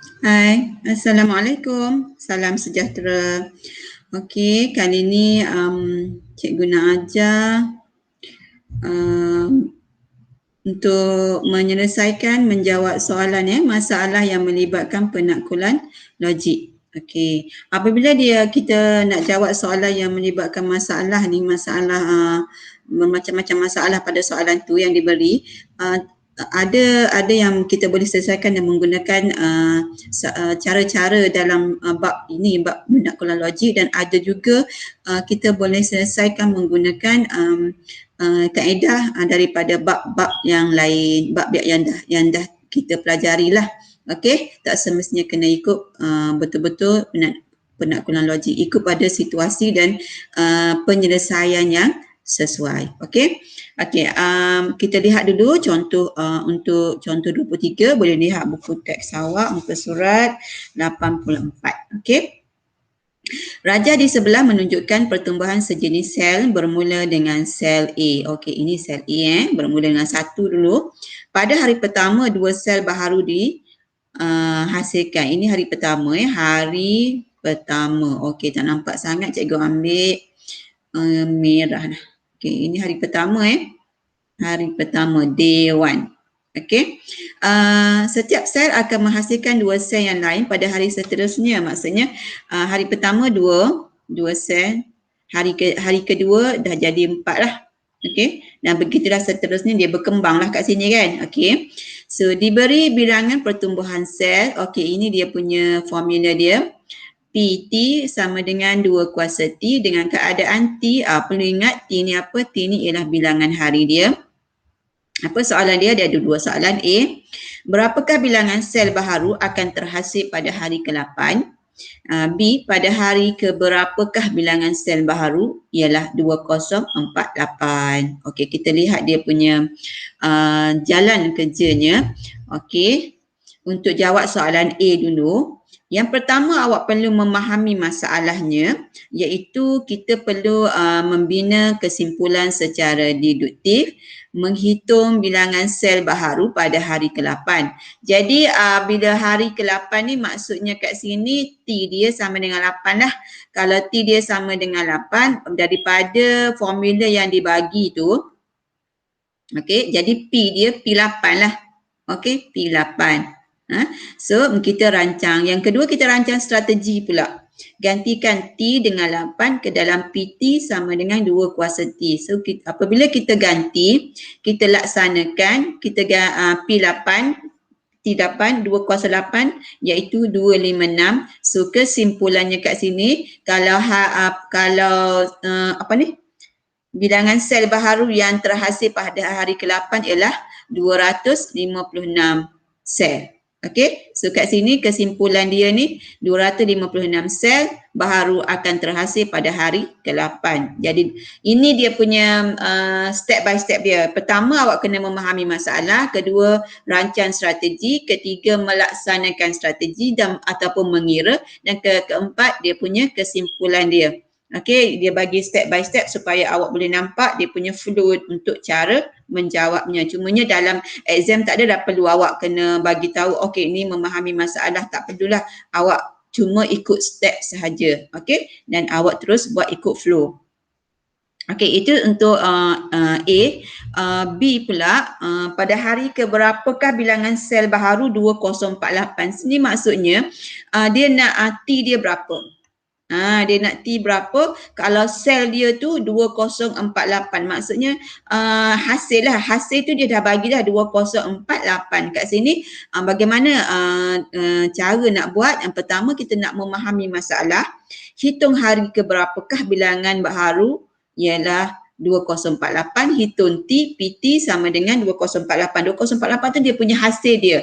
Hai, Assalamualaikum. Salam sejahtera. Okey, kali ni cikgu nak ajar um, untuk menyelesaikan menjawab soalan masalah yang melibatkan penaklukan logik. Okey, apabila kita nak jawab soalan yang melibatkan masalah ni, macam-macam masalah pada soalan tu yang diberi, ada yang kita boleh selesaikan dengan menggunakan cara-cara dalam bab ini, bab penaklukan logik, dan ada juga kita boleh selesaikan menggunakan kaedah daripada bab-bab yang lain, bab yang dah kita pelajari lah. Okey, tak semestinya kena ikut betul-betul penaklukan logik, ikut pada situasi dan penyelesaian yang sesuai. Okey. Okey, kita lihat dulu contoh untuk contoh 23, boleh lihat buku teks awak muka surat 84. Okey. Raja di sebelah menunjukkan pertumbuhan sejenis sel bermula dengan sel A. Okey, ini sel A bermula dengan 1 dulu. Pada hari pertama, 2 sel baharu dihasilkan. Ini hari pertama hari pertama. Okey, tak nampak sangat, cikgu ambil merah dah. Okey, ini hari pertama Hari pertama, day 1. Okey. Setiap sel akan menghasilkan 2 sel yang lain pada hari seterusnya. Maksudnya hari pertama 2 sel, hari kedua dah jadi 4 lah. Okey. Dan begitulah seterusnya, dia berkembang lah kat sini kan. Okey. So diberi bilangan pertumbuhan sel. Okey, ini dia punya formula dia. PT sama dengan 2 kuasa T dengan keadaan T. Perlu ingat T ni apa? T ni ialah bilangan hari dia. Apa soalan dia? Dia ada 2 soalan. A, berapakah bilangan sel baharu akan terhasil pada hari ke-8? B, pada hari ke berapakah bilangan sel baharu? Ialah 2048. Okey, kita lihat dia punya jalan kerjanya. Okey, untuk jawab soalan A dulu. Yang pertama, awak perlu memahami masalahnya, iaitu kita perlu membina kesimpulan secara deduktif, menghitung bilangan sel baharu pada hari ke-8. Jadi bila hari ke-8 ni maksudnya kat sini T dia sama dengan 8 lah. Kalau T dia sama dengan 8, daripada formula yang dibagi tu, okey, jadi P dia P8 lah. Okey, P8. So kita rancang. Yang kedua, kita rancang strategi pula. Gantikan T dengan 8 ke dalam PT sama dengan 2 kuasa T. So apabila kita ganti, kita laksanakan, kita P8, T8, 2 kuasa 8 iaitu 256. So kesimpulannya kat sini, kalau bilangan sel baharu yang terhasil pada hari ke-8 ialah 256 sel. Okey, so kat sini kesimpulan dia ni 256 sel baharu akan terhasil pada hari ke-8. Jadi ini dia punya step by step dia. Pertama, awak kena memahami masalah. Kedua, rancang strategi. Ketiga, melaksanakan strategi ataupun mengira. Dan keempat, dia punya kesimpulan dia. Okey, dia bagi step by step supaya awak boleh nampak dia punya flow untuk cara menjawabnya. Cumanya dalam exam tak ada dah perlu awak kena bagi tahu, okey ni memahami masalah, tak perlulah. Awak cuma ikut step sahaja. Okey, dan awak terus buat ikut flow. Okey, itu untuk A. B pula, pada hari ke berapakah bilangan sel baharu 2048. Sini maksudnya dia nak T dia berapa. Dia nak T berapa, kalau sel dia tu 2048, maksudnya hasil tu dia dah bagi dah 2048 kat sini. Bagaimana cara nak buat? Yang pertama, kita nak memahami masalah, hitung hari ke berapakah bilangan baharu ialah 2048, hitung T, PT sama dengan 2048. 2048 tu dia punya hasil dia,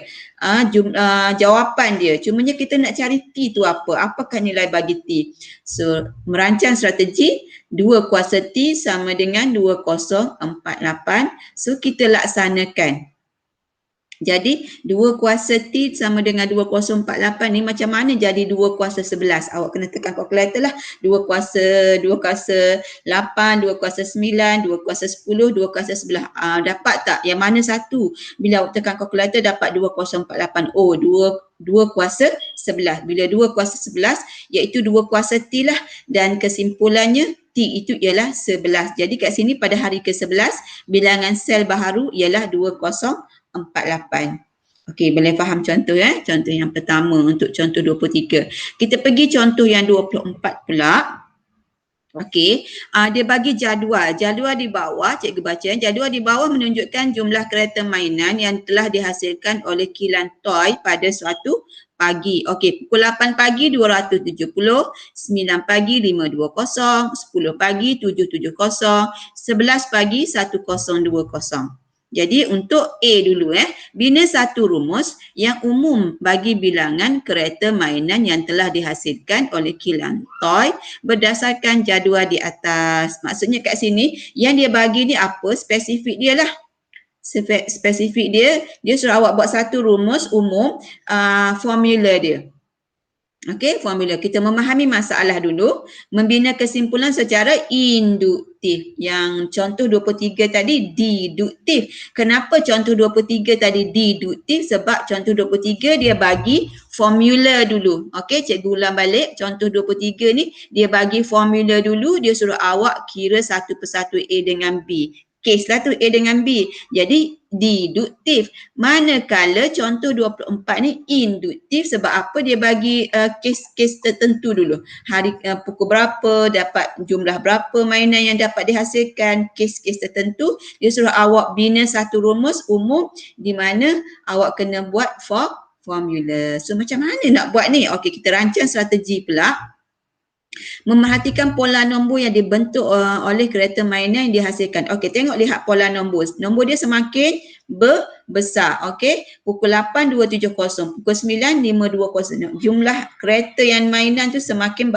jawapan dia. Cumanya kita nak cari T tu apa, apakah nilai bagi T. So merancang strategi, 2 kuasa T sama dengan 2048. So kita laksanakan. Jadi 2 kuasa T sama dengan 2048 ni macam mana jadi 2 kuasa 11? Awak kena tekan kalkulator lah. 2 kuasa 8, 2 kuasa 9, 2 kuasa 10, 2 kuasa 11. Dapat tak? Yang mana satu? Bila awak tekan kalkulator dapat 2048. Oh, 2/11. Bila 2/11 iaitu 2/T lah, dan kesimpulannya T itu ialah 11. Jadi kat sini pada hari ke-11 bilangan sel baharu ialah 2048. Okey, boleh faham contoh ya? Contoh yang pertama untuk contoh 23. Kita pergi contoh yang 24 pula. Okey, dia bagi jadual. Jadual di bawah, cikgu baca. Jadual di bawah menunjukkan jumlah kereta mainan yang telah dihasilkan oleh kilang toy pada suatu pagi. Okey, pukul 8 pagi 270, 9 pagi 520, 10 pagi 770, 11 pagi 1020. Jadi untuk A dulu bina satu rumus yang umum bagi bilangan kereta mainan yang telah dihasilkan oleh kilang toy berdasarkan jadual di atas. Maksudnya kat sini yang dia bagi ni apa, spesifik dia lah. Spesifik dia suruh awak buat satu rumus umum, formula dia. Okey, formula. Kita memahami masalah dulu, membina kesimpulan secara induktif. Yang contoh 23 tadi deduktif. Kenapa contoh 23 tadi deduktif? Sebab contoh 23 dia bagi formula dulu. Okey, cikgu ulang balik. Contoh 23 ni dia bagi formula dulu, dia suruh awak kira satu persatu A dengan B. Kes lah tu A dengan B. Jadi deduktif. Manakala contoh 24 ni induktif. Sebab apa? Dia bagi kes-kes tertentu dulu. Hari pukul berapa, dapat jumlah berapa mainan yang dapat dihasilkan, kes-kes tertentu. Dia suruh awak bina satu rumus umum di mana awak kena buat formula. So macam mana nak buat ni? Okey, kita rancang strategi pula. Memerhatikan pola nombor yang dibentuk oleh kereta mainan yang dihasilkan. Okey, tengok lihat pola nombor. Nombor dia semakin besar. Okey, pukul 8 270, pukul 9 520. Jumlah kereta yang mainan tu semakin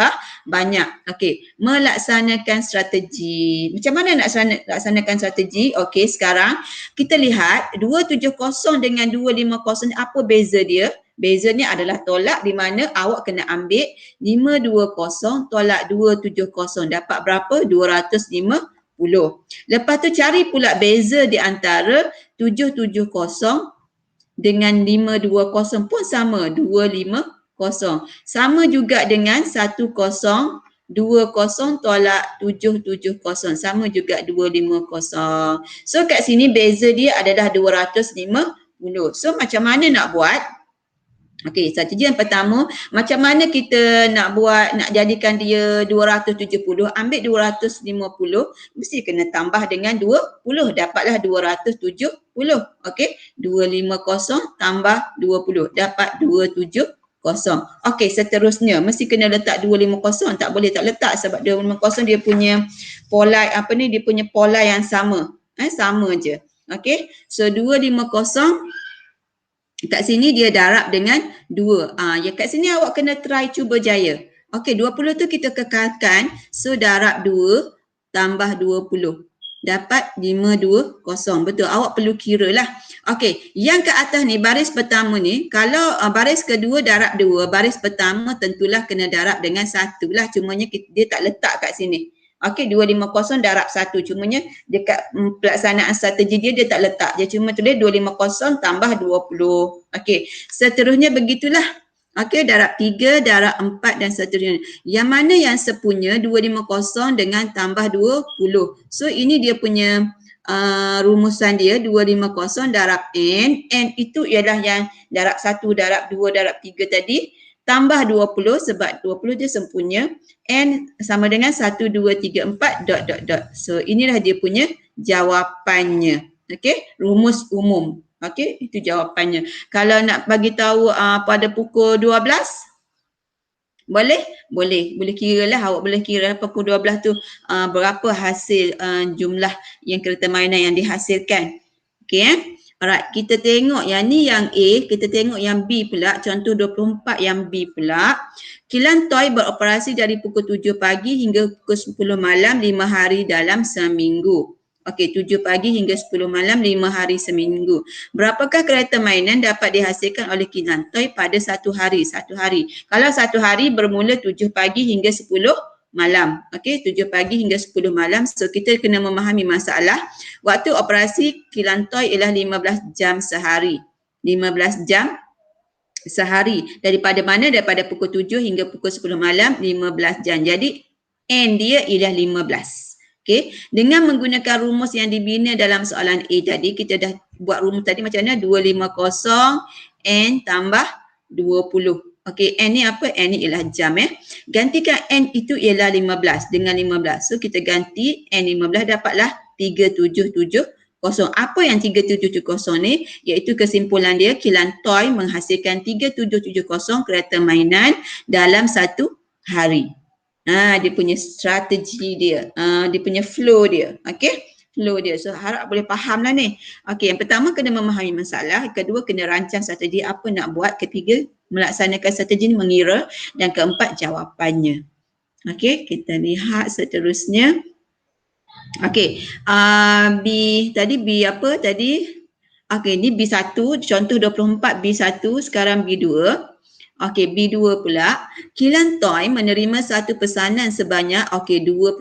banyak. Okey, melaksanakan strategi. Macam mana nak laksanakan strategi? Okey, sekarang kita lihat 270 dengan 250 apa beza dia? Bezanya adalah tolak di mana awak kena ambil 520 tolak 270. Dapat berapa? 250. Lepas tu cari pula beza di antara 770 dengan 520 pun sama, 250. Sama juga dengan 1020 tolak 770. Sama juga 250. So kat sini beza dia adalah 250. So macam mana nak buat? Okey, strategi yang pertama, macam mana kita nak buat, nak jadikan dia 270, ambil 250, mesti kena tambah dengan 20, dapatlah 270. Okey, 250 tambah 20, dapat 270. Okey, seterusnya, mesti kena letak 250, tak boleh tak letak sebab 250 dia punya pola, dia punya pola yang sama. Sama je. Okey, so 250, kat sini dia darab dengan 2. Ya kat sini awak kena try cuba jaya. Okey, 20 tu kita kekalkan. So darab 2 tambah 20. Dapat 520. Betul, awak perlu kira lah. Okey, yang ke atas ni baris pertama ni, kalau baris kedua darab 2, baris pertama tentulah kena darab dengan 1 lah. Cumanya dia tak letak kat sini. Okey, 250 darab 1. Cumanya dekat pelaksanaan strategi dia tak letak. Dia cuma tulis 250 tambah 20. Okey, seterusnya begitulah. Okey, darab 3, darab 4 dan seterusnya. Yang mana yang sepunya 250 dengan tambah 20. So ini dia punya rumusan dia 250 darab N. N itu ialah yang darab 1, darab 2, darab 3 tadi. Tambah 20 sebab 20 dia sempunya. N sama dengan 1, 2, 3, 4, ... So inilah dia punya jawapannya. Okey, rumus umum. Okey, itu jawapannya. Kalau nak bagi tahu pada pukul 12, boleh? Boleh kira lah. Awak boleh kira pukul 12 tu berapa hasil jumlah yang kereta mainan yang dihasilkan. Okey Alright, kita tengok yang ni yang A, kita tengok yang B pula, contoh 24 yang B pula. Kilang toy beroperasi dari pukul 7 pagi hingga pukul 10 malam 5 hari dalam seminggu. Okey, 7 pagi hingga 10 malam 5 hari seminggu. Berapakah kereta mainan dapat dihasilkan oleh kilang toy pada satu hari? Satu hari. Kalau satu hari bermula 7 pagi hingga 10 malam. Okey, 7 pagi hingga 10 malam. So kita kena memahami masalah. Waktu operasi kilang toy ialah 15 jam sehari. 15 jam sehari. Daripada mana? Daripada pukul 7 hingga pukul 10 malam, 15 jam. Jadi N dia ialah 15. Okey, dengan menggunakan rumus yang dibina dalam soalan A tadi, kita dah buat rumus tadi macam mana? 250 N tambah 20. Okey, N ni apa? N ni ialah jam Gantikan N itu ialah 15 dengan 15. So kita ganti N 15 dapatlah 3770. Apa yang 3770 ni? Iaitu kesimpulan dia, kilang toy menghasilkan 3770 kereta mainan dalam satu hari. Dia punya strategi dia, dia punya flow dia. Okey, flow dia. So harap boleh faham lah ni. Okey, yang pertama kena memahami masalah, kedua kena rancang strategi apa nak buat, ketiga melaksanakan strategi ni mengira, dan keempat jawapannya. Okey, kita lihat seterusnya. Okey, B tadi, B apa tadi? Okey, ni B1, contoh 24 B1, sekarang B2. Okey, B2 pula. Kilang toy menerima satu pesanan sebanyak 25,000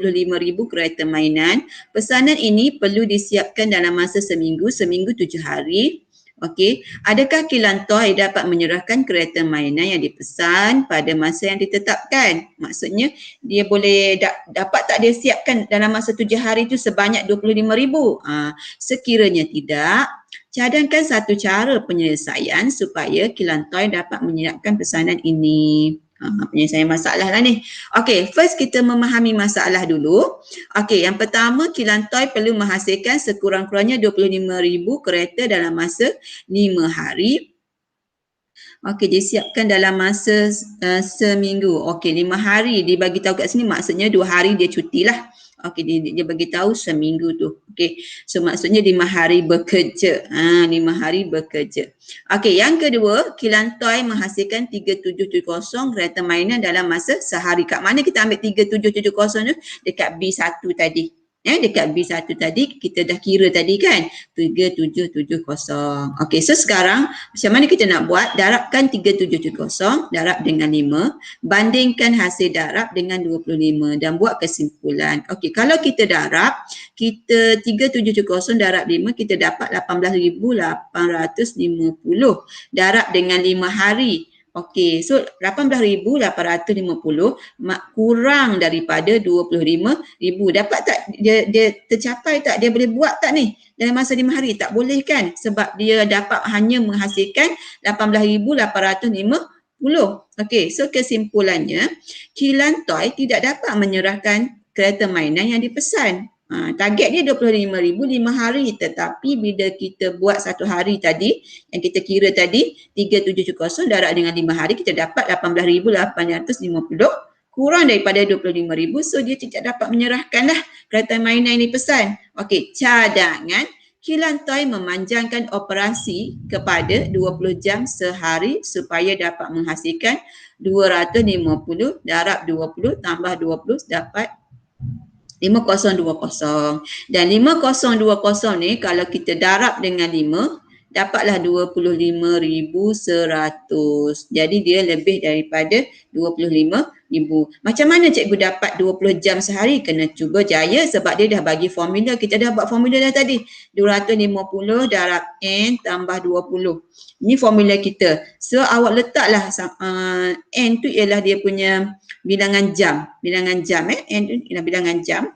kereta mainan. Pesanan ini perlu disiapkan dalam masa seminggu 7 hari. Okey, adakah kilang toy dapat menyerahkan kereta mainan yang dipesan pada masa yang ditetapkan? Maksudnya dia boleh dapat tak dia siapkan dalam masa 7 hari itu sebanyak 25,000? Sekiranya tidak, cadangkan satu cara penyelesaian supaya kilang toy dapat menyiapkan pesanan ini. Penyelesaian masalah lah ni. Okey, first kita memahami masalah dulu. Okey, yang pertama, kilang toy perlu menghasilkan sekurang-kurangnya 25,000 kereta dalam masa 5 hari. Okey, disiapkan dalam masa seminggu. Okey, 5 hari dia bagi tahu kat sini, maksudnya 2 hari dia cuti lah. Okey, dia bagi tahu seminggu tu. Okey, so maksudnya 5 hari bekerja. 5 hari bekerja. Okey, yang kedua, kilang toy menghasilkan 3770 kereta mainan dalam masa sehari. Kat mana kita ambil 3770 tu? Dekat B1 tadi. Dekat B1 tadi kita dah kira tadi kan, 3770. Okey, so sekarang macam mana kita nak buat? Darabkan 3770 darab dengan 5, bandingkan hasil darab dengan 25 dan buat kesimpulan. Okey, kalau kita darab, kita 3770 darab 5, kita dapat 18,850 darab dengan 5 hari. Okey, so 18,850 kurang daripada 25,000. Dapat tak dia tercapai tak? Dia boleh buat tak ni dalam masa 5 hari? Tak boleh kan? Sebab dia dapat hanya menghasilkan 18,850. Okey, so kesimpulannya, kilang toy tidak dapat menyerahkan kereta mainan yang dipesan. Target dia 25,000 5 hari, tetapi bila kita buat 1 hari tadi yang kita kira tadi 3770 darab dengan 5 hari, kita dapat 18,850 kurang daripada 25,000. So dia tidak dapat menyerahkan lah kereta mainan yang dipesan. Okey, cadangan kilang toy memanjangkan operasi kepada 20 jam sehari supaya dapat menghasilkan 250 darab 20 tambah 20 dapat 5020. Dan 5020 ni kalau kita darab dengan 5, dapatlah 25,100. Jadi dia lebih daripada 25,000. Macam mana cikgu dapat 20 jam sehari? Kena cuba jaya sebab dia dah bagi formula. Kita dah buat formula dah tadi. 250 darab N tambah 20. Ini formula kita. So awak letaklah N tu ialah dia punya bilangan jam. Bilangan jam N tu ialah bilangan jam.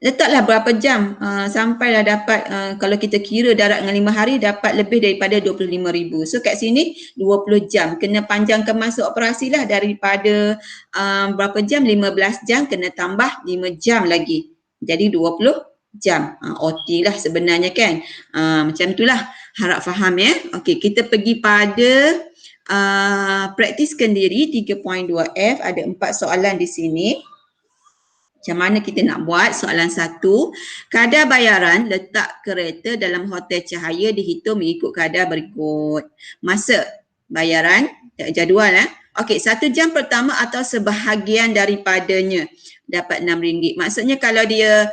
Letaklah berapa jam sampailah dapat, kalau kita kira darab dengan 5 hari dapat lebih daripada 25,000. So kat sini 20 jam. Kena panjangkan masa operasi lah daripada berapa jam? 15 jam kena tambah 5 jam lagi. Jadi 20 jam. OT lah sebenarnya kan. Macam itulah. Harap faham ya. Okey, kita pergi pada praktiskan diri 3.2F. Ada 4 soalan di sini. Macam mana kita nak buat? Soalan 1, kadar bayaran letak kereta dalam hotel cahaya dihitung mengikut kadar berikut. Masa bayaran, jadual Okey, 1 jam pertama atau sebahagian daripadanya dapat RM6. Maksudnya kalau dia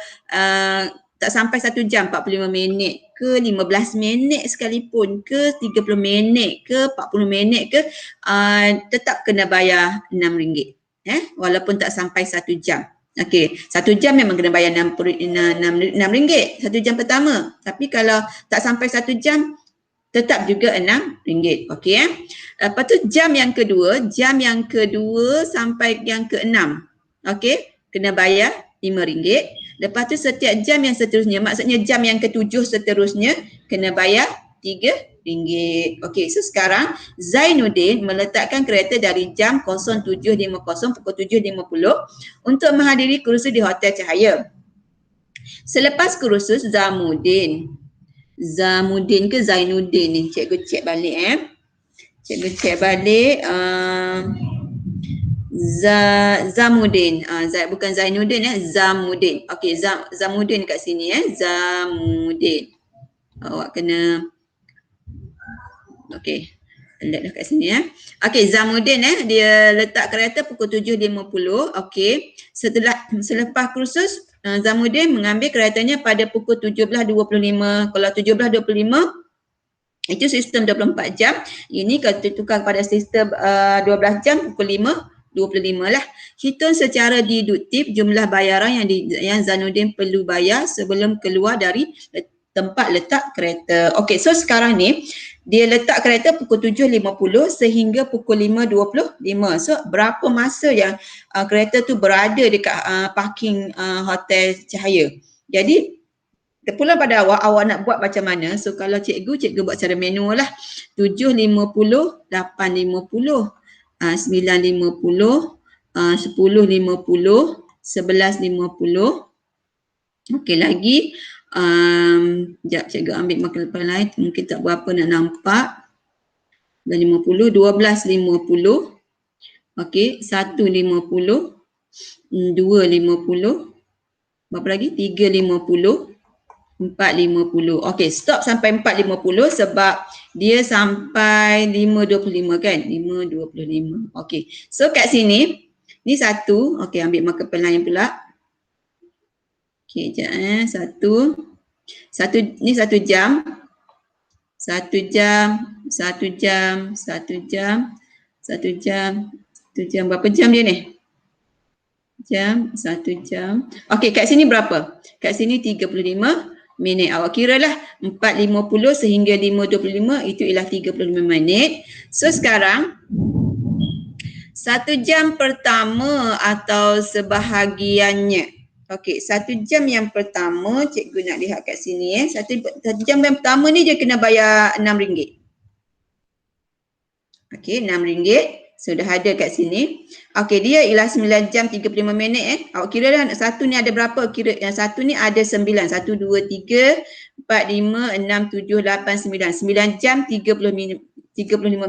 tak sampai 1 jam, 45 minit ke 15 minit sekalipun ke 30 minit ke 40 minit ke, tetap kena bayar RM6. Walaupun tak sampai 1 jam. Okey, 1 jam memang kena bayar RM6 1 jam pertama. Tapi kalau tak sampai 1 jam, tetap juga RM6. Okey Lepas tu jam yang kedua sampai yang ke-6. Okey, kena bayar RM5. Lepas tu setiap jam yang seterusnya, maksudnya jam yang ke-7 seterusnya kena bayar RM3. Okey, so sekarang Zainuddin meletakkan kereta dari jam 07.50 pukul 7.50 untuk menghadiri kursus di Hotel Cahaya. Selepas kursus Zamuddin ke Zainuddin ni? Cikgu cek balik Cikgu cek balik Zamuddin. Bukan Zainuddin Zamuddin. Okey, Zamuddin kat sini Zamuddin. Awak kena okey. Lihat dah kat sini Okey, Zamuddin dia letak kereta pukul 7.50. Okey. Selepas kursus Zamuddin mengambil keretanya pada pukul 17.25. Kalau 17.25 itu sistem 24 jam. Ini kalau ditukar pada sistem 12 jam pukul 5.25 lah. Hitung secara deduktif jumlah bayaran yang Zainuddin perlu bayar sebelum keluar dari tempat letak kereta. Okey, so sekarang ni dia letak kereta pukul 7.50 sehingga pukul 5.25. So berapa masa yang kereta tu berada dekat parking Hotel Cahaya. Jadi terpulang pada awak nak buat macam mana. So kalau cikgu buat secara manual lah. 7.50, 8.50, 9.50, 10.50, 11.50. Okey lagi. Sekejap cikgu ambil marker lain. Mungkin tak berapa nak nampak. 9.50, 12.50. Okey, 1.50, 2.50. Berapa lagi? 3.50. 4.50. Okey, stop sampai 4.50 sebab dia sampai 5.25 kan? 5.25. Okey. So kat sini ni satu. Okey, ambil marker pen lain pula. Okey, sekejap Satu ni 1 jam. 1 jam, 1 jam, 1 jam, 1 jam, 1 jam. Berapa jam dia ni? Jam, 1 jam. Okey, kat sini berapa? Kat sini 35 minit. Awak kira lah 4.50 sehingga 5.25 itu ialah 35 minit. So sekarang 1 jam pertama atau sebahagiannya. Okey, 1 jam yang pertama cikgu nak lihat kat sini 1 jam yang pertama ni dia kena bayar RM6. Okey, RM6. Sudah ada kat sini. Okey, dia ialah 9 jam 35 minit Awak kira dah satu ni ada berapa? Kira yang satu ni ada 9. 1, 2, 3, 4, 5, 6, 7, 8, 9. 9 jam 35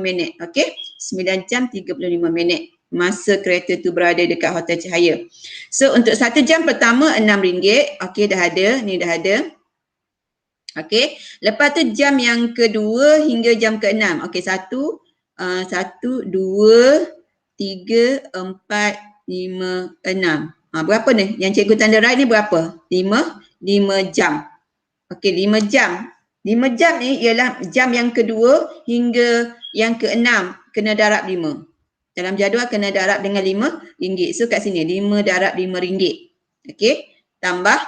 minit. Okey? 9 jam 35 minit. Masa kereta tu berada dekat Hotel Cahaya. So untuk 1 jam pertama RM6. Okey, dah ada. Ni dah ada. Okey. Lepas tu jam yang kedua hingga jam ke-6. Okey, 1, 2, 3, 4, 5, 6. Berapa ni? Yang cikgu tanda right ni berapa? 5 jam. Okey, 5 jam. 5 jam ni ialah jam yang kedua hingga yang ke-6 kena darab 5. Dalam jadual kena darab dengan RM5. So kat sini 5 darab RM5. Okey, tambah.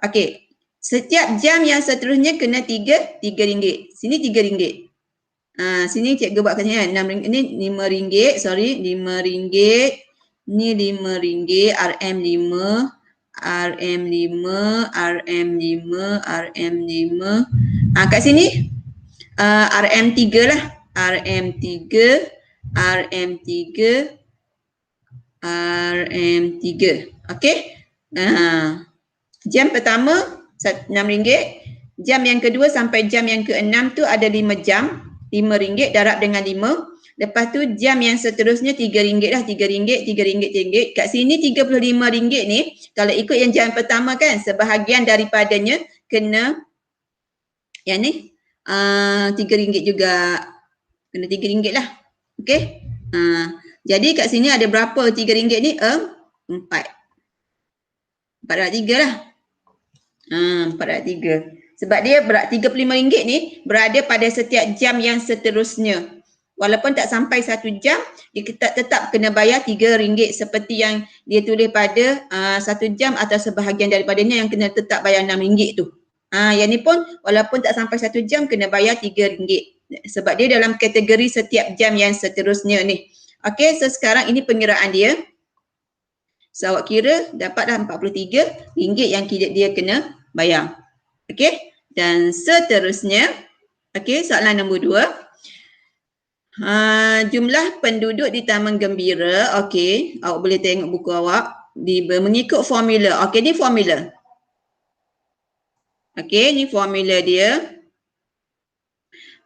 Okey, setiap jam yang seterusnya kena RM3. Sini RM3. Sini cikgu buat kat sini RM6. Ni RM5, sorry, RM5. Ni RM5, RM5, RM5, RM5, RM5. Kat sini RM3 lah. RM3, RM3, RM3. Okey. Jam pertama RM6. Jam yang kedua sampai jam yang ke-6 tu ada 5 jam. RM5 darab dengan 5. Lepas tu jam yang seterusnya RM3 lah. RM3. Kat sini RM35 ni kalau ikut yang jam pertama kan sebahagian daripadanya kena yang ni RM3 juga. Kena RM3 lah. Okey. Jadi kat sini ada berapa RM3 ni? 4. 4/3 lah. 4/3. Sebab dia RM35 ni berada pada setiap jam yang seterusnya. Walaupun tak sampai 1 jam, dia tetap kena bayar RM3 seperti yang dia tulis pada 1 jam atau sebahagian daripadanya yang kena tetap bayar RM6 tu. Yang ni pun walaupun tak sampai 1 jam kena bayar RM3 sebab dia dalam kategori setiap jam yang seterusnya ni. Okey, so sekarang ini pengiraan dia. So awak kira dapatlah RM43 yang dia kena bayar. Okey, dan seterusnya, okey, soalan nombor 2. Jumlah penduduk di Taman Gembira, okey, awak boleh tengok buku awak mengikut formula. Okey, ni formula. Okey, ni formula dia.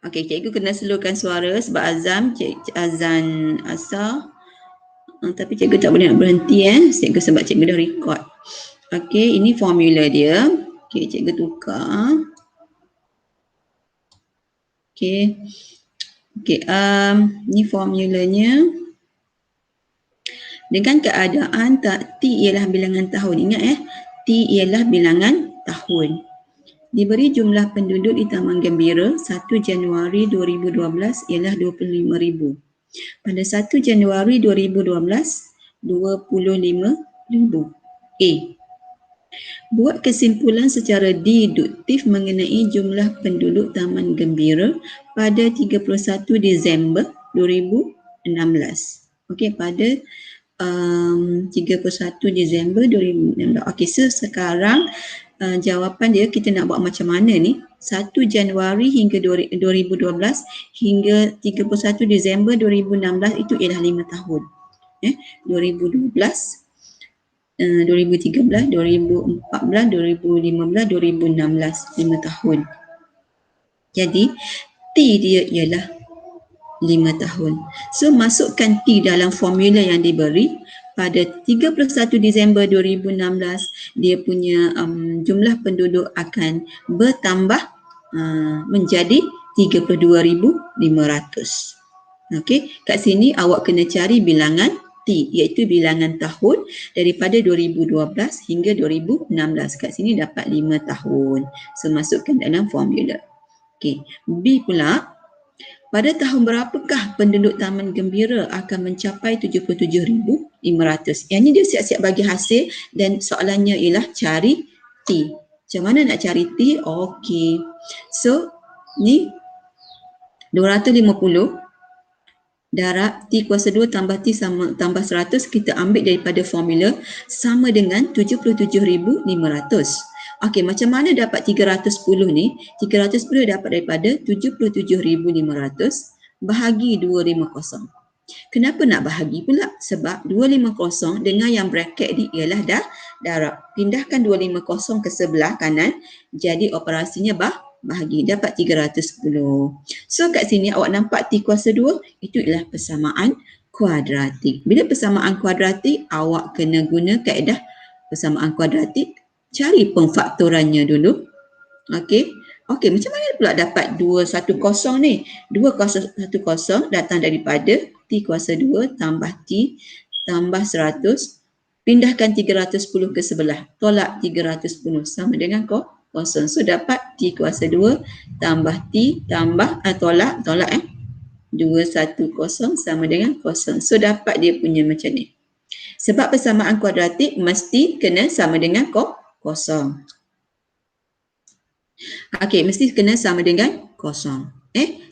Okey, cikgu kena slowkan suara sebab azan asar. Tapi cikgu tak boleh nak berhenti cikgu sebab cikgu dah record. Okey, ini formula dia. Okey, cikgu tukar. Okey. Okey, ni formulanya. Dengan keadaan T ialah bilangan tahun. Ingat T ialah bilangan tahun. Diberi jumlah penduduk di Taman Gembira 1 Januari 2012 ialah 25,000. Pada 1 Januari 2012, 25,000. A. Buat kesimpulan secara deduktif mengenai jumlah penduduk Taman Gembira pada 31 Disember 2016. Okey, pada 31 Disember 2016. Okey, so sekarang jawapan dia kita nak buat macam mana ni? 1 Januari hingga 2012 hingga 31 Disember 2016 itu ialah 5 tahun. 2012, 2013, 2014, 2015, 2016, 5 tahun. Jadi T dia ialah 5 tahun. So masukkan T dalam formula yang diberi. Pada 31 Disember 2016 dia punya jumlah penduduk akan bertambah menjadi 32,500. Okey, kat sini awak kena cari bilangan T iaitu bilangan tahun daripada 2012 hingga 2016. Kat sini dapat 5 tahun. So masukkan dalam formula. Okey, B pula. Pada tahun berapakah penduduk Taman Gembira akan mencapai 77,500? Yang ni dia siap-siap bagi hasil dan soalannya ialah cari T. Macam mana nak cari T? Okey. So, ni 250 darab T kuasa 2 tambah T tambah 100 kita ambil daripada formula sama dengan 77,500. Okey, macam mana dapat 310 ni? 310 dapat daripada 77,500 bahagi 250. Kenapa nak bahagi pula? Sebab 250 dengan yang bracket ni ialah darab. Pindahkan 250 ke sebelah kanan, jadi operasinya bahagi. Dapat 310. So kat sini awak nampak T kuasa 2, itu ialah persamaan kuadratik. Bila persamaan kuadratik, awak kena guna kaedah persamaan kuadratik. Cari pemfaktorannya dulu. Okey. Okey, macam mana pula dapat 210 ni? 210 datang daripada T kuasa 2 tambah T tambah 100. Pindahkan 310 ke sebelah. Tolak 310 sama dengan kosong. So dapat T kuasa 2 tambah T tambah tolak 210 sama dengan kosong. So dapat dia punya macam ni. Sebab persamaan kuadratik mesti kena sama dengan kosong. Okey, mesti kena sama dengan kosong.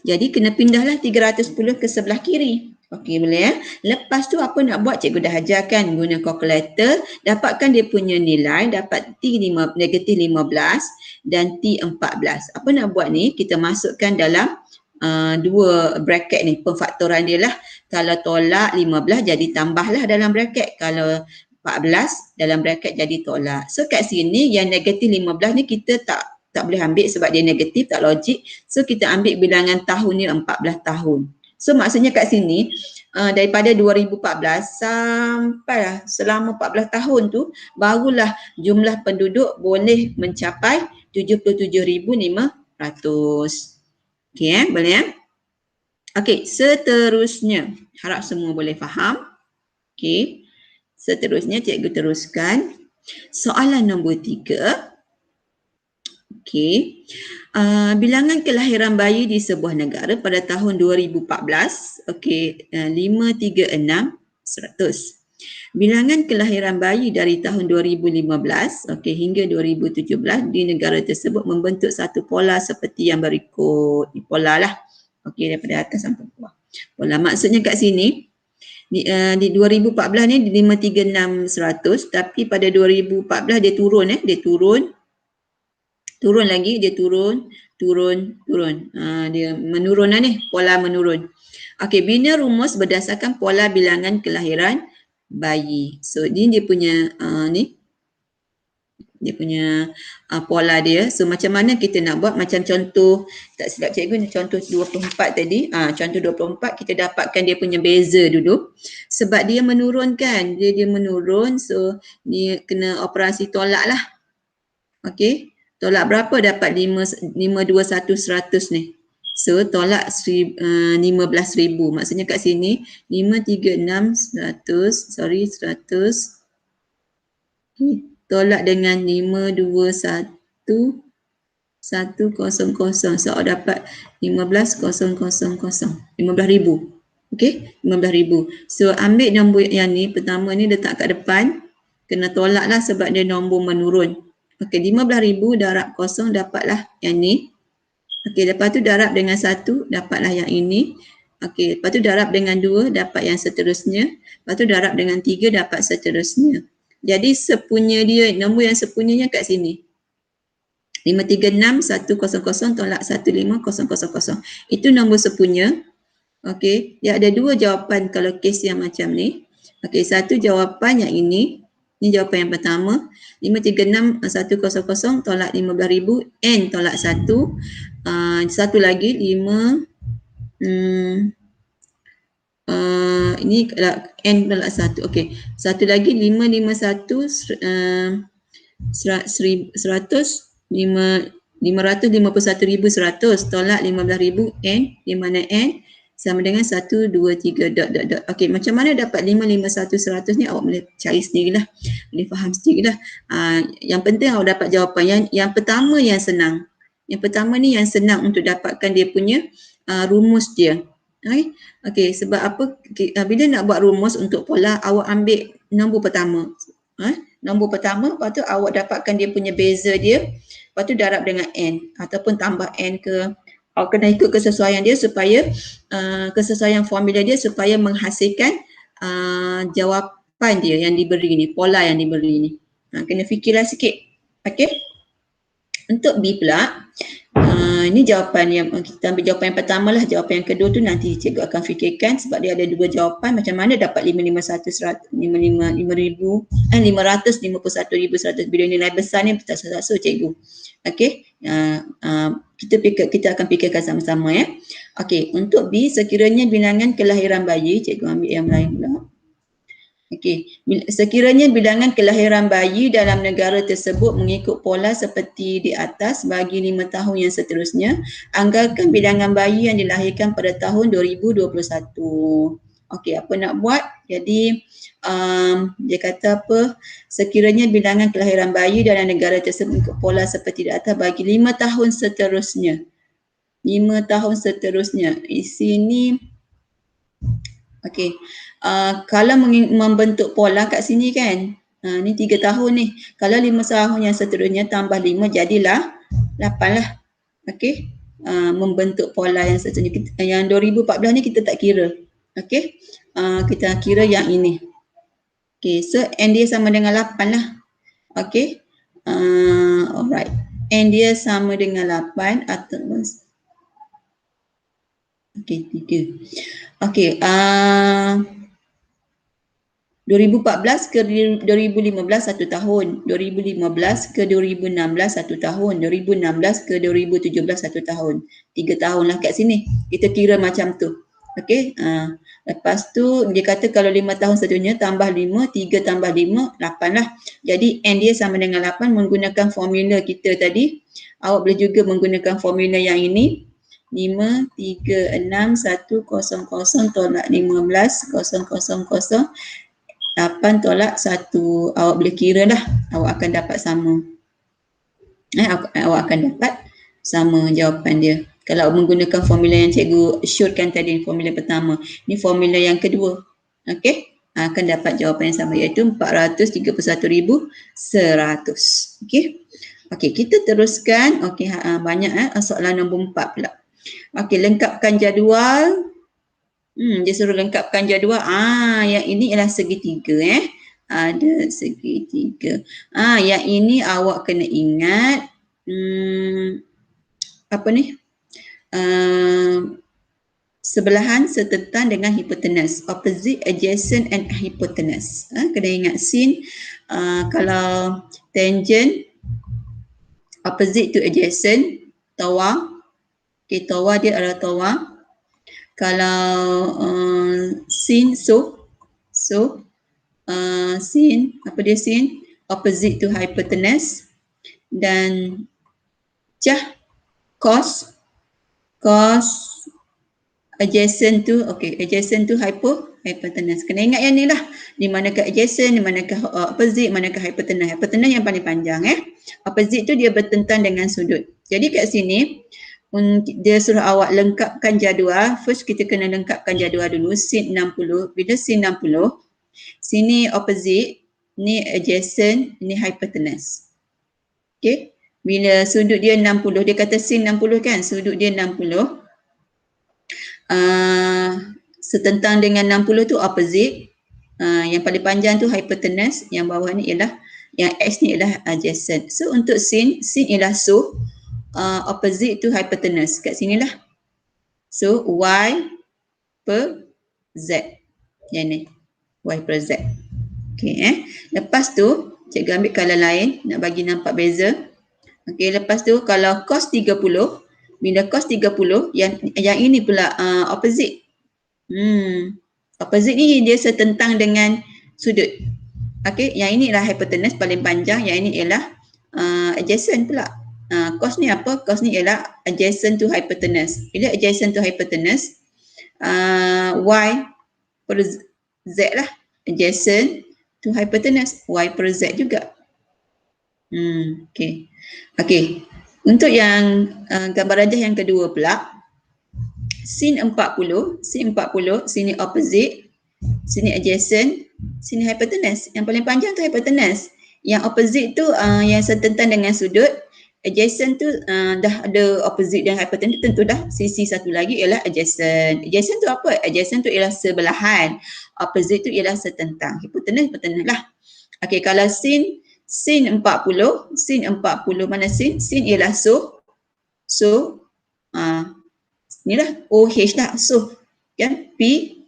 Jadi kena pindahlah 310 ke sebelah kiri. Okey, boleh Lepas tu apa nak buat? Cikgu dah ajarkan guna calculator. Dapatkan dia punya nilai. Dapat T negatif 15 dan T 14. Apa nak buat ni? Kita masukkan dalam dua bracket ni. Pemfaktoran dia lah. Kalau tolak 15 jadi tambahlah dalam bracket. Kalau 14 dalam bracket jadi tolak. So kat sini yang negatif 15 ni kita tak boleh ambil sebab dia negatif, tak logik. So kita ambil bilangan tahun ni 14 tahun. So maksudnya kat sini daripada 2014 sampai selama 14 tahun tu barulah jumlah penduduk boleh mencapai 77,500. Okey boleh Okey, seterusnya harap semua boleh faham. Okey. Seterusnya cikgu teruskan. Soalan nombor 3. Okey. Bilangan kelahiran bayi di sebuah negara pada tahun 2014. Okey, 536 100. Bilangan kelahiran bayi dari tahun 2015 okey hingga 2017 di negara tersebut membentuk satu pola seperti yang berikut. Pola lah. Okey, daripada atas sampai bawah. Pola maksudnya kat sini di 2014 ni 536,100 tapi pada 2014 dia turun turun lagi, dia turun. Dia menurun lah ni, pola menurun. Okey, bina rumus berdasarkan pola bilangan kelahiran bayi. So ini dia punya pola dia. So macam mana kita nak buat, macam contoh, tak silap cikgu ni contoh 24 tadi. Contoh 24 kita dapatkan dia punya beza dulu. Sebab dia menurun kan, dia menurun, so dia kena operasi tolak lah. Okey, tolak berapa dapat 521,100 ni. So tolak 15,000. Maksudnya kat sini 536,100 tolak dengan 521,100. So dapat 15,000. 15,000. Okey, 15,000. So ambil nombor yang ni, pertama ni letak kat depan. Kena tolak lah sebab dia nombor menurun. Okey, 15,000 darab kosong dapatlah yang ni. Okey, lepas tu darab dengan 1 dapatlah yang ini. Okey, lepas tu darab dengan 2 dapat yang seterusnya. Lepas tu darab dengan 3 dapat seterusnya. Jadi sepunya dia, nombor yang sepunyanya kat sini. 536,100 tolak 15,000. Itu nombor sepunya. Okey, dia ada dua jawapan kalau kes yang macam ni. Okey, satu jawapan yang ini. Ini jawapan yang pertama. 536,100 tolak 15,000, N tolak 1. Satu lagi 5 ini N tolak 1. Okey, satu lagi 551,100 tolak 15,000 N, di mana N sama dengan 1, 2, 3, dot. Okey, macam mana dapat 551,100 ni awak boleh cari sendirilah. Boleh faham sendirilah. Yang penting awak dapat jawapan. Yang pertama yang senang. Yang pertama ni yang senang untuk dapatkan dia punya rumus dia. Okey, sebab apa? Bila nak buat rumus untuk pola, awak ambil nombor pertama. Nombor pertama, lepas tu awak dapatkan dia punya beza dia. Lepas tu darab dengan N ataupun tambah N ke. Awak kena ikut kesesuaian dia supaya kesesuaian formula dia supaya menghasilkan jawapan dia yang diberi ni, pola yang diberi ni. Kena fikirlah sikit. Okey. Untuk B pula, ini jawapan yang kita ambil jawapan yang pertama lah. Jawapan yang kedua tu nanti cikgu akan fikirkan sebab dia ada dua jawapan. Macam mana dapat 551,100 bila nilai besar ni tak salah cikgu. Okey, kita akan fikirkan sama-sama ya. Okey, untuk B, sekiranya bilangan kelahiran bayi, cikgu ambil yang lain pula. Okey, sekiranya bilangan kelahiran bayi dalam negara tersebut mengikut pola seperti di atas bagi 5 tahun yang seterusnya, anggarkan bilangan bayi yang dilahirkan pada tahun 2021. Okey, apa nak buat? Jadi dia kata apa? Sekiranya bilangan kelahiran bayi dalam negara tersebut mengikut pola seperti di atas bagi 5 tahun seterusnya. 5 tahun seterusnya. Isi ni okey. Kalau membentuk pola kat sini kan. Ni 3 tahun ni. Kalau 5 tahun yang seterusnya tambah 5 jadilah 8 lah. Okey. Membentuk pola yang seterusnya. Yang 2014 ni kita tak kira. Okey. Kita kira yang ini. Okey. So N dia sama dengan 8 lah. Okey. Alright. N dia sama dengan 8 atau okey, 3. Okey. 2014 ke 2015 1 tahun, 2015 ke 2016 1 tahun, 2016 ke 2017 1 tahun. 3 tahun lah kat sini. Kita kira macam tu. Okey. Lepas tu dia kata kalau 5 tahun seterusnya tambah 5, 3 tambah 5, 8 lah. Jadi N dia sama dengan 8 menggunakan formula kita tadi. Awak boleh juga menggunakan formula yang ini. 5, 3, 6, 1, 0, 0 tolak 15, 0, 0, 0. 8 tolak 1. Awak boleh kira dah. Awak akan dapat sama. Awak akan dapat sama jawapan dia. Kalau menggunakan formula yang cikgu syorkan tadi, formula pertama. Ni formula yang kedua. Okey. akan dapat jawapan yang sama, iaitu 431,100. Okey. Okey, kita teruskan. Okey, banyak soalan nombor 4 pula. Okey, lengkapkan jadual. Dia suruh lengkapkan jadual. Yang ini ialah segitiga ada segitiga. Yang ini awak kena ingat apa ni? Sebelahan, setetan dengan hipotenus. Opposite, adjacent and hypotenuse. Kena ingat sin. Kalau tangent opposite to adjacent, tawa. Okay, tawa dia adalah tawa. Kalau sin, sin, apa dia sin? Opposite to hypotenuse. Dan jah, cos adjacent to, adjacent to hypotenuse. Kena ingat yang ni lah. Di manakah adjacent, di manakah opposite, manakah hypotenuse. Hypotenuse yang paling panjang Opposite tu dia bertentang dengan sudut. Jadi kat sini dia suruh awak lengkapkan jadual. First kita kena lengkapkan jadual dulu. Sin 60. Bila sin 60, sini opposite, ni adjacent, ni hypotenuse. Okay. Bila sudut dia 60, dia kata sin 60 kan, sudut dia 60. Setentang dengan 60 tu opposite. Yang paling panjang tu hypotenuse, yang bawah ni ialah, yang X ni ialah adjacent. So untuk sin ialah opposite to hypotenuse. Kat sini lah. So Y per Z. Yang ni. Y per Z. Okay Lepas tu, cikgu ambil color lain nak bagi nampak beza. Okay, lepas tu kalau cos 30, bila cos 30, yang ini pula opposite. Opposite ni dia setentang dengan sudut. Okay, yang ini ialah hypotenuse paling panjang, yang ini ialah adjacent pula. Cos ni apa? Cos ni ialah adjacent to hypotenuse. Bila adjacent to hypotenuse, Y per Z lah. Adjacent to hypotenuse, Y per Z juga. Okay. Untuk yang gambar rajah yang kedua pula, sin 40, sini opposite, sini adjacent, sini hypotenuse. Yang paling panjang tu hypotenuse. Yang opposite tu yang setentang dengan sudut. Adjacent tu dah ada opposite dan hypotenuse, tentu dah sisi satu lagi ialah adjacent. Adjacent tu apa? Adjacent tu ialah sebelahan. Opposite tu ialah setentang. Hypotenuse lah. Okay, kalau sin 40, mana sin? Sin ialah ni lah OH lah. So kan, P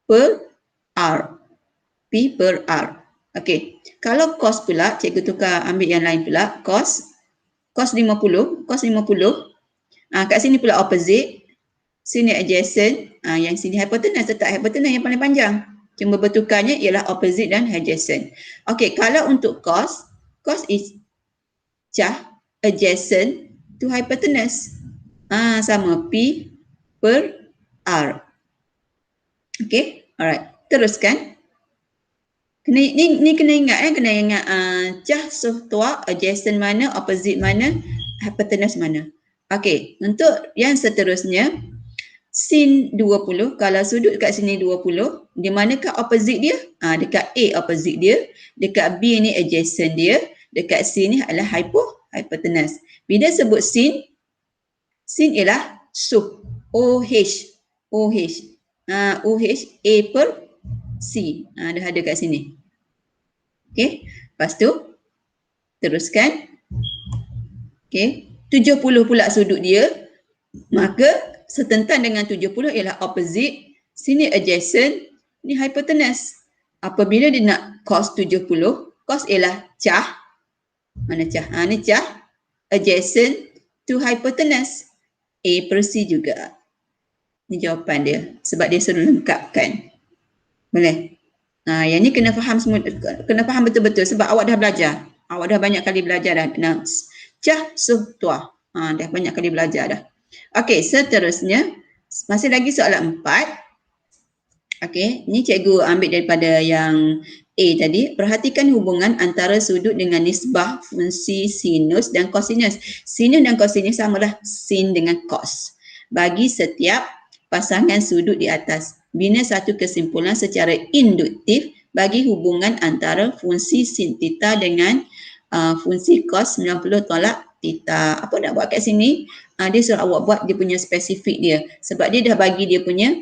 per R. Okay, kalau cos pula, cikgu tukar ambil yang lain pula. Cos 50. Kat sini pula opposite, sini adjacent, yang sini hypotenuse, tetap hypotenuse yang paling panjang. Cuma bertukarnya ialah opposite dan adjacent. Okay, kalau untuk cos is adjacent to hypotenuse. Sama, P per R. Okay, alright. Teruskan. Ni kena ingat tua, adjacent mana, opposite mana, hypotenuse mana. Okay, untuk yang seterusnya, sin 20, kalau sudut kat sini 20, di manakah opposite dia? Dekat A opposite dia, dekat B ni adjacent dia, dekat C ni adalah hypotenuse. Bila sebut sin ialah OH, A per C. Dah ada kat sini. Okay, lepas tu teruskan. Okay, 70 pula sudut dia, maka setentang dengan 70 ialah opposite, sini adjacent, ni hypotenuse. Apabila dia nak cos 70, cos ialah mana ni adjacent to hypotenuse, A per C juga. Ni jawapan dia, sebab dia suruh lengkapkan. Boleh? Yang ni kena faham semua, kena faham betul-betul sebab awak dah belajar. Awak dah banyak kali belajar dah. Tua. Dah banyak kali belajar dah. Okey, seterusnya masih lagi soalan 4. Okey, ni cikgu ambil daripada yang A tadi. Perhatikan hubungan antara sudut dengan nisbah fungsi sinus dan kosinus. Sinus dan kosinus samalah sin dengan cos bagi setiap pasangan sudut di atas. bina satu kesimpulan secara induktif bagi hubungan antara fungsi sin theta dengan fungsi cos 90 tolak theta. Apa nak buat kat sini? Dia suruh awak buat dia punya spesifik dia. Sebab dia dah bagi dia punya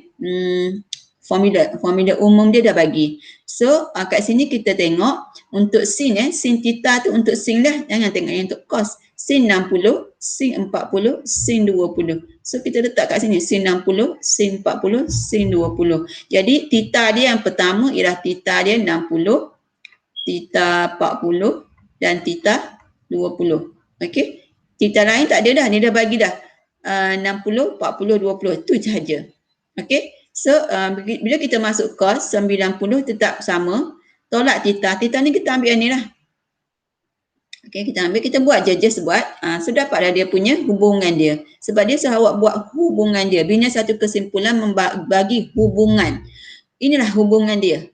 formula umum dia dah bagi. So kat sini kita tengok untuk sin sin theta tu untuk sin lah, jangan tengok yang untuk cos. Sin 60, sin 40, sin 20. So kita letak kat sini sin 60, sin 40, sin 20. Jadi theta dia yang pertama ialah theta dia 60, theta 40 dan theta 20. Okey. Theta lain tak ada dah, ni dah bagi dah. 60, 40, 20 tu sahaja. Okey. So bila kita masuk cos 90 tetap sama, tolak theta. Theta ni kita ambil yang ni lah. Okey, kita ambil, kita buat je, just buat. So dapatlah dia punya hubungan dia. Sebab dia suruh awak buat hubungan dia. Bina satu kesimpulan membagi hubungan. Inilah hubungan dia.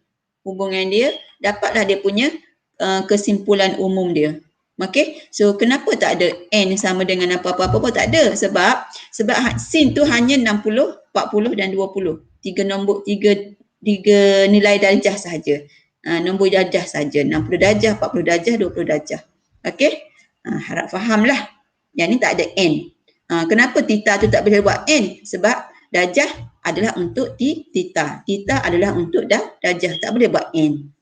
Hubungan dia, dapatlah dia punya kesimpulan umum dia. Okey, so kenapa tak ada n sama dengan apa-apa tak ada, sebab sin tu hanya 60, 40 dan 20. Tiga nilai darjah sahaja. Nombor darjah saja, 60 darjah, 40 darjah, 20 darjah. Okey, harap fahamlah. Yang ni tak ada n. Kenapa theta tu tak boleh buat n? Sebab darjah adalah untuk theta. Theta adalah untuk darjah, tak boleh buat n.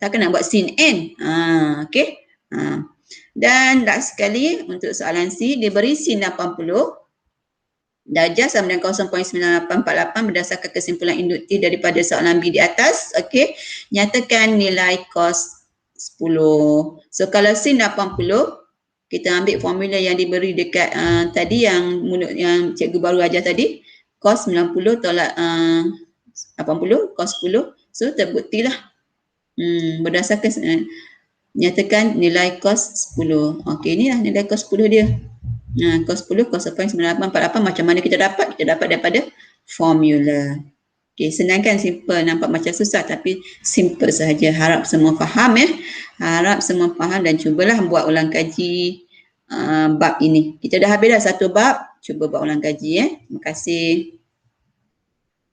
Tak kena buat sin n. Okey. Dan last sekali untuk soalan C, dia beri sin 80 darjah sama dengan 0.9848 berdasarkan kesimpulan induktif daripada soalan B di atas. Okey, nyatakan nilai cos 10. So kalau sin 80, kita ambil formula yang diberi dekat tadi yang cikgu baru ajar tadi, cos 90 tolak 80 cos 10. So terbuktilah berdasarkan nyatakan nilai cos 10. Okey, inilah nilai cos 10 dia. Cos 10 0.9848 macam mana kita dapat? Kita dapat daripada formula. Okey, senang kan, simple, nampak macam susah tapi simple sahaja. Harap semua faham ya. Harap semua faham dan cubalah buat ulang kaji bab ini. Kita dah habis dah satu bab, cuba buat ulang kaji ya. Terima kasih.